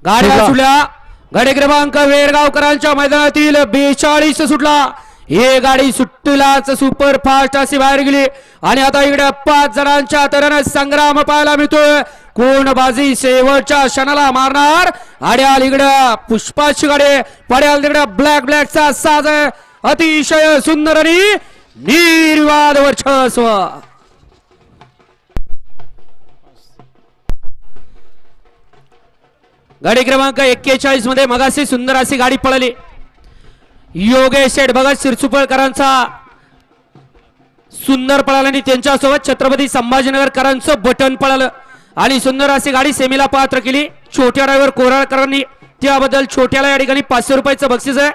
गाड्या सुटल्या गाडी क्रमांक वेरगावकरांच्या मैदानातील 42 सुटला। ही गाडी सुट्टीलाच सुपर फास्ट अशी बाहेर गेली आणि आता इकडे 5 जणांच्या तऱ्हेने संग्राम पाहायला मिळतोय। कोण बाजी शेवटच्या क्षणाला मारणार? आड्याल इकडे पुष्पाची गाडी, पड्याल तिकडे ब्लॅकचा साज अतिशय सुंदर आणि निर्वाद वर्चस्व। गाडी क्रमांक 41 मध्ये मगाशी सुंदर अशी गाडी पळाली। योगेश शेठ भगत सिरसुपळकरांचा सुंदर पळाला आणि त्यांच्यासोबत छत्रपती संभाजीनगरकरांचं बटन पळालं आणि सुंदर अशी गाडी सेमीला पात्र केली। छोट्या ड्रायव्हर कोराळकरांनी, त्याबद्दल छोट्याला या ठिकाणी 500 रुपयाचं बक्षीस आहे।